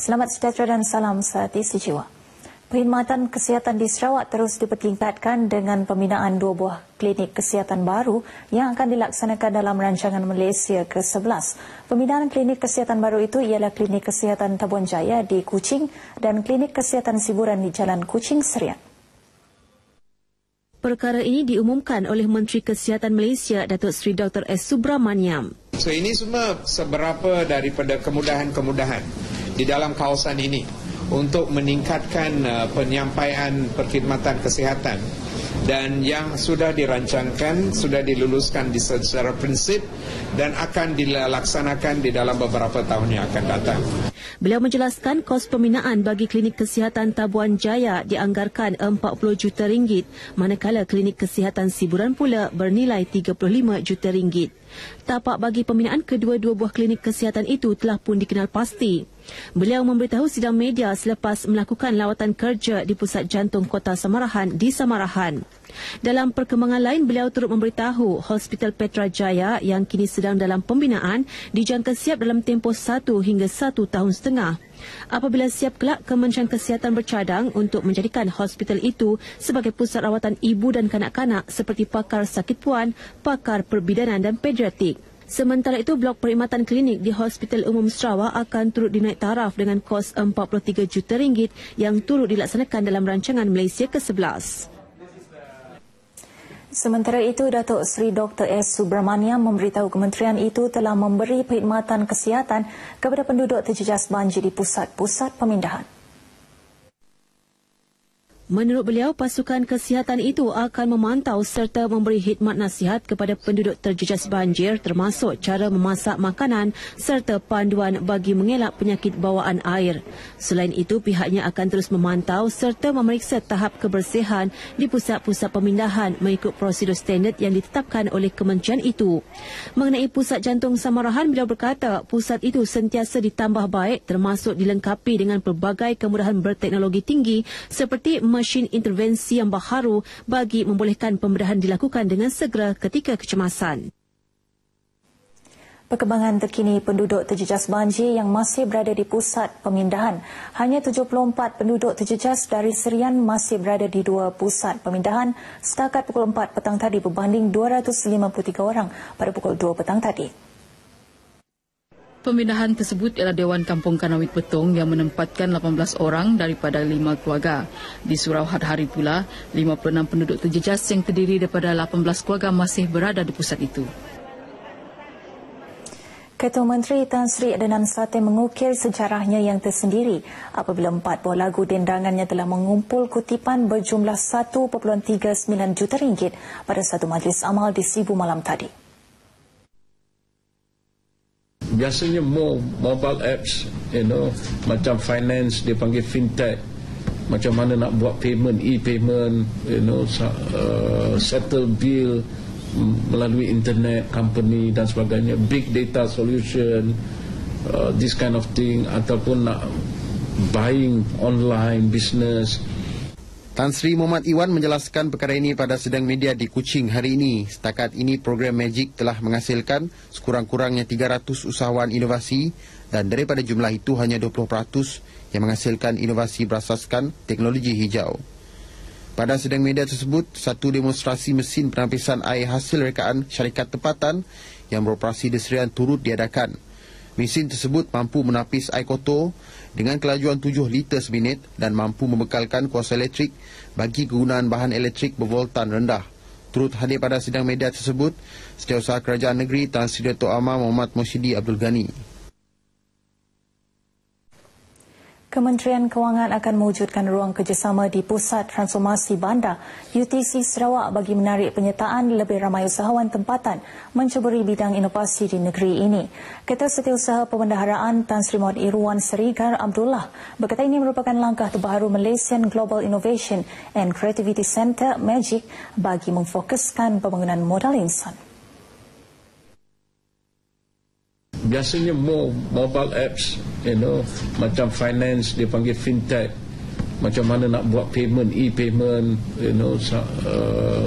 Selamat sejahtera dan salam sehati sejiwa. Perkhidmatan kesihatan di Sarawak terus dipertingkatkan dengan pembinaan 2 buah klinik kesihatan baru yang akan dilaksanakan dalam rancangan Malaysia ke-11. Pembinaan klinik kesihatan baru itu ialah Klinik Kesihatan Tabuan Jaya di Kuching dan Klinik Kesihatan Siburan di Jalan Kuching Serian. Perkara ini diumumkan oleh Menteri Kesihatan Malaysia, Datuk Seri Dr. S. Subramaniam. So ini semua seberapa daripada kemudahan-kemudahan di dalam kawasan ini untuk meningkatkan penyampaian perkhidmatan kesihatan dan yang sudah dirancangkan, sudah diluluskan secara prinsip dan akan dilaksanakan di dalam beberapa tahun yang akan datang. Beliau menjelaskan kos pembinaan bagi Klinik Kesihatan Tabuan Jaya dianggarkan RM40 juta, manakala Klinik Kesihatan Siburan pula bernilai RM35 juta. Tapak bagi pembinaan kedua-dua buah klinik kesihatan itu telah pun dikenal pasti. Beliau memberitahu sidang media selepas melakukan lawatan kerja di Pusat Jantung Kota Samarahan di Samarahan. Dalam perkembangan lain, beliau turut memberitahu Hospital Petra Jaya yang kini sedang dalam pembinaan dijangka siap dalam tempoh 1 hingga 1 tahun setengah. Apabila siap kelak, Kementerian Kesihatan bercadang untuk menjadikan hospital itu sebagai pusat rawatan ibu dan kanak-kanak seperti pakar sakit puan, pakar perbidanan dan pediatrik. Sementara itu, blok perkhidmatan klinik di Hospital Umum Sarawak akan turut dinaik taraf dengan kos RM43 juta yang turut dilaksanakan dalam rancangan Malaysia ke-11. Sementara itu, Datuk Seri Dr. S. Subramaniam memberitahu kementerian itu telah memberi perkhidmatan kesihatan kepada penduduk terjejas banjir di pusat-pusat pemindahan. Menurut beliau, pasukan kesihatan itu akan memantau serta memberi khidmat nasihat kepada penduduk terjejas banjir termasuk cara memasak makanan serta panduan bagi mengelak penyakit bawaan air. Selain itu, pihaknya akan terus memantau serta memeriksa tahap kebersihan di pusat-pusat pemindahan mengikut prosedur standard yang ditetapkan oleh kementerian itu. Mengenai Pusat Jantung Samarahan, beliau berkata pusat itu sentiasa ditambah baik termasuk dilengkapi dengan pelbagai kemudahan berteknologi tinggi seperti mesin intervensi yang baharu bagi membolehkan pembedahan dilakukan dengan segera ketika kecemasan. Perkembangan terkini penduduk terjejas banjir yang masih berada di pusat pemindahan. Hanya 74 penduduk terjejas dari Serian masih berada di 2 pusat pemindahan setakat pukul 4 petang tadi berbanding 253 orang pada pukul 2 petang tadi. Pemindahan tersebut ialah Dewan Kampung Kanawit Petong yang menempatkan 18 orang daripada 5 keluarga. Di Surau Had Hari pula, 56 penduduk terjejas yang terdiri daripada 18 keluarga masih berada di pusat itu. Ketua Menteri Tan Sri Adnan Satin mengukir sejarahnya yang tersendiri apabila 4 buah lagu dendangannya telah mengumpul kutipan berjumlah RM1.39 juta pada satu majlis amal di Sibu malam tadi. Biasanya mobile apps, macam finance, dia panggil fintech, macam mana nak buat payment, e-payment, settle bill melalui internet, company dan sebagainya, big data solution, this kind of thing, ataupun nak buying online business. Tan Sri Muhammad Iwan menjelaskan perkara ini pada sidang media di Kuching hari ini. Setakat ini program Magic telah menghasilkan sekurang-kurangnya 300 usahawan inovasi dan daripada jumlah itu hanya 20% yang menghasilkan inovasi berasaskan teknologi hijau. Pada sidang media tersebut, satu demonstrasi mesin penampisan air hasil rekaan syarikat tempatan yang beroperasi di Serian turut diadakan. Mesin tersebut mampu menapis air kotor dengan kelajuan 7 liter seminit dan mampu membekalkan kuasa elektrik bagi kegunaan bahan elektrik bervoltan rendah. Turut hadir pada sidang media tersebut, Setiausaha Kerajaan Negeri Tan Sri Dato' Amar Muhammad Moshidi Abdul Ghani. Kementerian Kewangan akan mewujudkan ruang kerjasama di Pusat Transformasi Bandar UTC Sarawak bagi menarik penyertaan lebih ramai usahawan tempatan menceburi bidang inovasi di negeri ini. Ketua Setiausaha Perbendaharaan Tan Sri Mohd Irwan Serigar Abdullah berkata ini merupakan langkah terbaru Malaysian Global Innovation and Creativity Centre MAGIC bagi memfokuskan pembangunan modal insan. Biasanya mobile apps, macam finance, dia panggil fintech, macam mana nak buat payment, e-payment,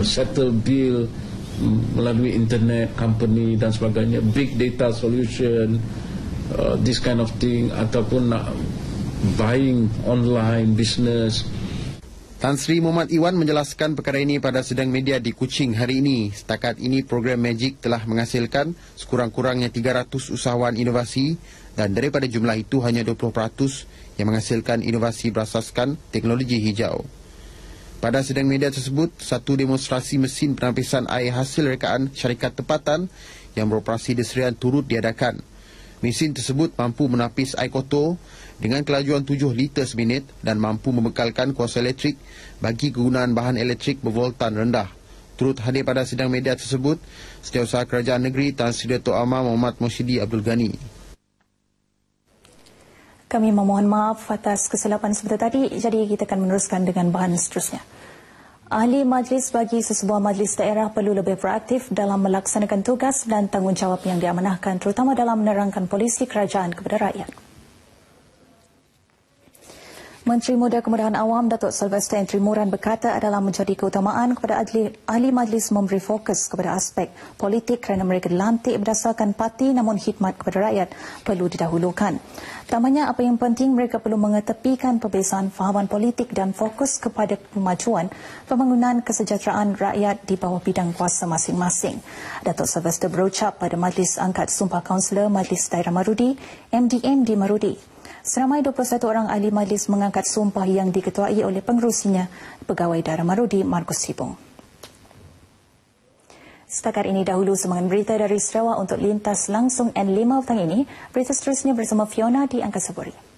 settle bill melalui internet, company dan sebagainya, big data solution, this kind of thing, ataupun nak buying online business. Tan Sri Muhammad Iwan menjelaskan perkara ini pada sidang media di Kuching hari ini. Setakat ini program Magic telah menghasilkan sekurang-kurangnya 300 usahawan inovasi dan daripada jumlah itu hanya 20% yang menghasilkan inovasi berasaskan teknologi hijau. Pada sidang media tersebut, satu demonstrasi mesin penampisan air hasil rekaan syarikat tempatan yang beroperasi di Serian turut diadakan. Mesin tersebut mampu menapis air kotor dengan kelajuan 7 liter seminit dan mampu membekalkan kuasa elektrik bagi kegunaan bahan elektrik bervoltan rendah. Turut hadir pada sidang media tersebut, Setiausaha Kerajaan Negeri Tan Sri Dato' Amar Muhammad Moshidi Abdul Ghani. Kami memohon maaf atas kesilapan sebentar tadi, jadi kita akan meneruskan dengan bahan seterusnya. Ahli majlis bagi sesebuah majlis daerah perlu lebih proaktif dalam melaksanakan tugas dan tanggungjawab yang diamanahkan, terutama dalam menerangkan polisi kerajaan kepada rakyat. Menteri Muda Kemudahan Awam Datuk Sylvester N. Trimoran berkata adalah menjadi keutamaan kepada ahli majlis memberi fokus kepada aspek politik kerana mereka dilantik berdasarkan parti namun khidmat kepada rakyat perlu didahulukan. Tambahnya apa yang penting mereka perlu mengetepikan perbezaan fahaman politik dan fokus kepada kemajuan pembangunan kesejahteraan rakyat di bawah bidang kuasa masing-masing. Datuk Sylvester berucap pada Majlis Angkat Sumpah Kaunselor Majlis Daerah Marudi, MDM di Marudi. Seramai 21 orang ahli majlis mengangkat sumpah yang diketuai oleh pengerusinya, Pegawai Daerah Marudi, Markus Sibong. Setakat ini dahulu semangat berita dari Sarawak untuk lintas langsung N5 petang ini. Berita seterusnya bersama Fiona di Angkasa Puri.